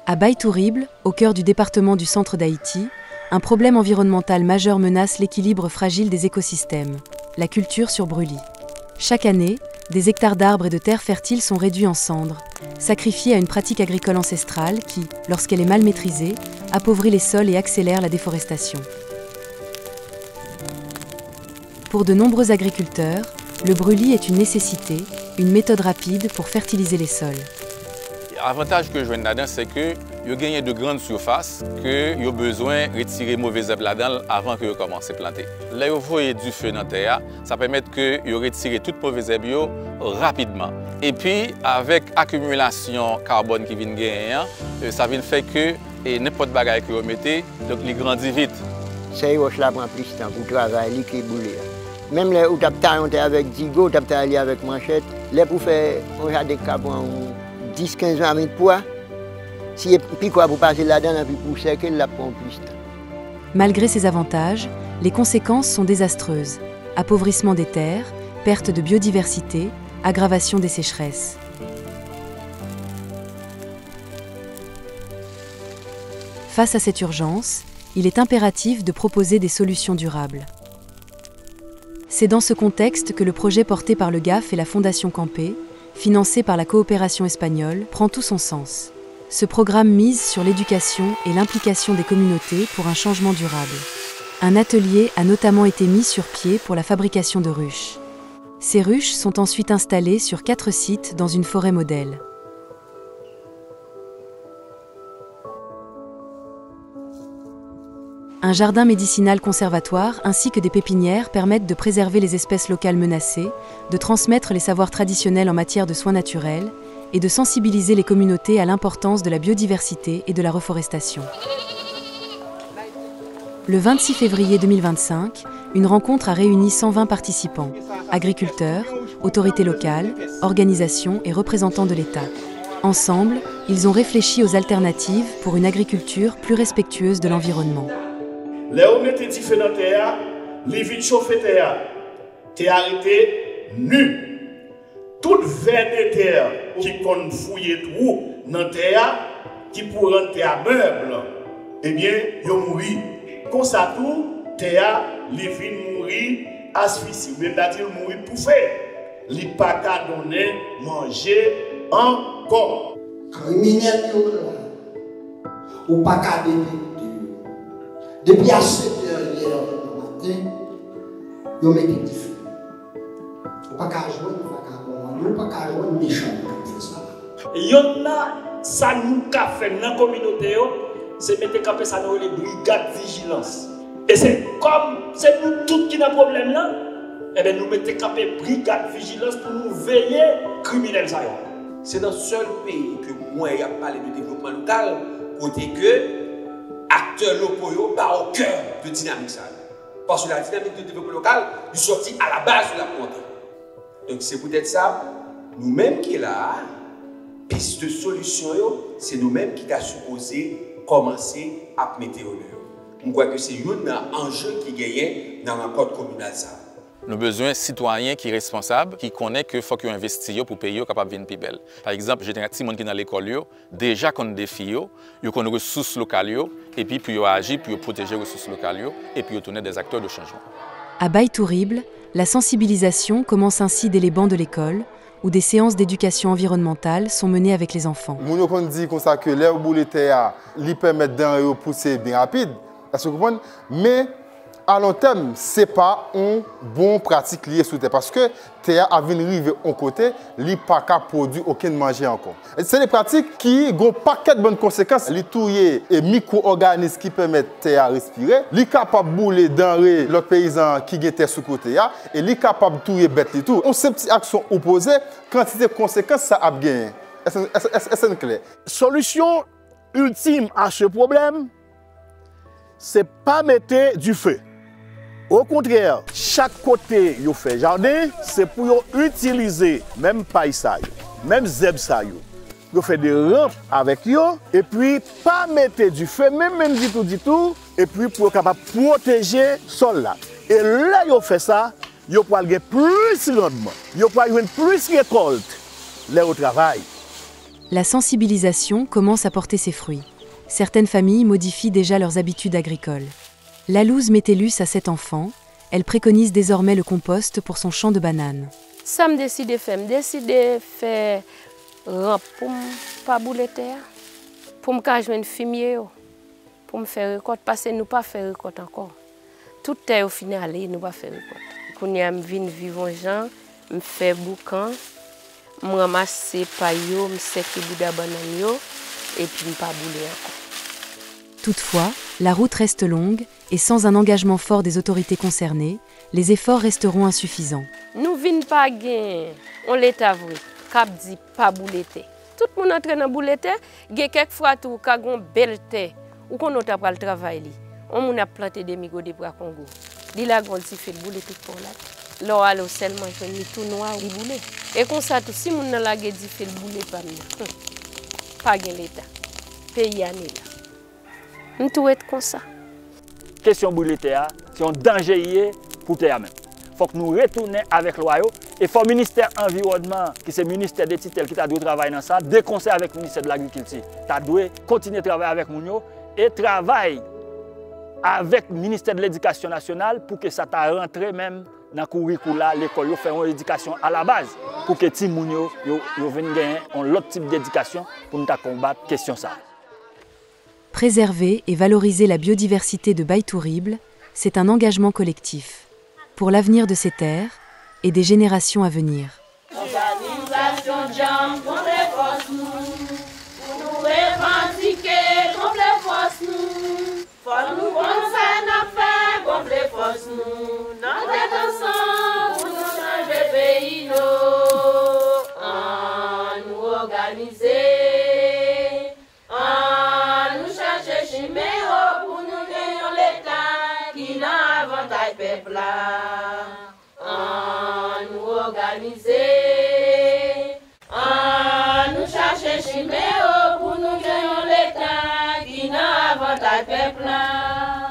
À Baye-Tourible, au cœur du département du centre d'Haïti, un problème environnemental majeur menace l'équilibre fragile des écosystèmes, la culture sur brûlis. Chaque année, des hectares d'arbres et de terres fertiles sont réduits en cendres, sacrifiés à une pratique agricole ancestrale qui, lorsqu'elle est mal maîtrisée, appauvrit les sols et accélère la déforestation. Pour de nombreux agriculteurs, le brûlis est une nécessité, une méthode rapide pour fertiliser les sols. L'avantage que je vois là-dedans, c'est que vous gagnez de grandes surfaces, que vous avez besoin de retirer mauvaises herbes là-dedans avant que vous commencez à planter. Là, vous voyez du feu dans la terre, ça permet que vous retirez toutes les mauvaises herbes rapidement. Et puis, avec l'accumulation carbone qui vient de gagner, ça vient faire que n'importe quel bagage que vous mettez, donc il grandit vite. C'est là prend plus de temps pour travailler qui bouler. Même les où tu as avec Digo, tu as avec Manchette, les pour faire un des cas 10-15 ans de poids, si puis quoi vous passez là-dedans, puis pour sécher, la prend plus de temps. Malgré ces avantages, les conséquences sont désastreuses. Appauvrissement des terres, perte de biodiversité, aggravation des sécheresses. Face à cette urgence, il est impératif de proposer des solutions durables. C'est dans ce contexte que le projet porté par le GAF et la Fondation Campé, financé par la coopération espagnole, prend tout son sens. Ce programme mise sur l'éducation et l'implication des communautés pour un changement durable. Un atelier a notamment été mis sur pied pour la fabrication de ruches. Ces ruches sont ensuite installées sur 4 sites dans une forêt modèle. Un jardin médicinal conservatoire ainsi que des pépinières permettent de préserver les espèces locales menacées, de transmettre les savoirs traditionnels en matière de soins naturels et de sensibiliser les communautés à l'importance de la biodiversité et de la reforestation. Le 26 février 2025, une rencontre a réuni 120 participants, agriculteurs, autorités locales, organisations et représentants de l'État. Ensemble, ils ont réfléchi aux alternatives pour une agriculture plus respectueuse de l'environnement. Là où mettez du feu dans la terre, les vides chauffées terre, terre était nue. Toute veine de terre qui compte fouiller tout dans la terre, qui pour rendre terre meuble, eh bien, ils mourent. Comme ça, tout, terre, les vides mourir, asphyxie. Mais c'est-à-dire mourir pour faire. Les pas qu'à donner, manger encore. Criminel, ou pas qu'à donner. Depuis à 7 h hier le matin, ils mettent du feu. Ils ne peuvent pas jouer, ils ne peuvent pas jouer méchant comme ça. Il y a ça nous a fait dans la communauté, c'est mettre camper ça dans les brigades de vigilance. Et c'est comme c'est nous tous qui avons un problème là, et bien nous mettons camper brigade de vigilance pour nous veiller criminels. C'est dans le seul pays que moi j'ai parlé de développement local, côté que acteurs locaux sont au cœur de la dynamique. Parce que la dynamique de développement local est sortie à la base de la montée. Donc c'est peut-être ça, nous-mêmes qui sommes là, piste de solution, c'est nous-mêmes qui avons supposé commencer à mettre au lieu. Je crois que c'est un enjeu qui gagne dans la code communale. Nous avons besoin de citoyens qui sont responsables, qui connaissent qu'il faut qu'ils investissent pour payer capable de venir plus belle. Par exemple, j'ai des gens qui sont dans l'école, déjà qu'on a des filles, ils ont des ressources locales, et puis pour agir, pour protéger les ressources locales, et puis tourner des acteurs de changement. À Baye-Tourible, la sensibilisation commence ainsi dès les bancs de l'école, où des séances d'éducation environnementale sont menées avec les enfants. Nous avons dit que l'air au bout de terre, lui permettent de pousser bien rapide, mais à long terme, ce n'est pas une bonne pratique liée sous terre. Parce que terre a arrivé en côté, il n'y a pas qu'à produire aucun manger encore. C'est des pratiques qui ont un paquet de bonnes conséquences. Les touiller et micro-organismes qui permettent terre de respirer. Il est capable de bouler dans les paysans qui ont terre sous côté. Et il est capable de touiller bête et tout. On sait petites actions opposées, quantité de conséquences, ça a gagné. C'est clair. Solution ultime à ce problème, c'est pas mettre du feu. Au contraire, chaque côté où fait jardin, c'est pour utiliser même paille ça, même zeb ça. Vous faites des rampes avec eux et puis pas mettre du feu, même du tout, et puis pour capable protéger le sol là. Et là, vous fait ça, vous pouvez avoir plus de rendement, vous pouvez avoir plus de récolte là au travail. La sensibilisation commence à porter ses fruits. Certaines familles modifient déjà leurs habitudes agricoles. Lalouse Métellus a 7 enfants. Elle préconise désormais le compost pour son champ de bananes. Ça me décide de faire rampe pour ne pas bouler terre, pour me faire un fumier, pour me faire récolte, parce que nous ne pas faire récolte encore. Toute terre au final, nous ne pas faire récolte. Quand je viens vivre en gens, je fais boucan, je ramasse les paillots, je sèche les bouts de banane et puis je ne pas bouler encore. Toutefois, la route reste longue et sans un engagement fort des autorités concernées, les efforts resteront insuffisants. Nous ne venons pas gagner, on l'État vrai, cap dit pas bouleter. Tout le monde entraîne dans bouleter, il y a quelquefois tout ka gon belle terre ou qu'on a pas le travail li. On a planté des migo de bras Congo. Li la gon ti fait bouleter pour là. Là allo seulement je ni tout noir li bouler. Et comme ça tout si moun la ge di fait bouler pas gain l'État. Pays ané là. On tout être comme ça. Question bouleter, c'est un danger pour terre même. Il faut que nous retournions avec l'OIO et il faut le ministère de l'Environnement, qui est le ministère des Titels qui a dû travailler dans ça, de concert avec le ministère de l'Agriculture. Tu as dû continuer à travailler avec nous et travailler avec le ministère de l'Éducation nationale pour que ça t'a rentré même dans le curriculum, l'école, faire une éducation à la base pour que les gens viennent gagner un autre type d'éducation pour nous combattre la question ça. Préserver et valoriser la biodiversité de Baye-Tourible, c'est un engagement collectif pour l'avenir de ces terres et des générations à venir. Organisation Jam contre les forces pour nous revendiquer contre les forces nous. Faut nous penser à faire contre les forces nous. Nous sommes ensemble pour nous changer le pays nous organiser, nous chercher chiméo pour nous gagner l'État qui n'a avantage peuple là. Nous organiser, nous chercher chiméo pour nous gagner l'État qui n'a avantage peuple là.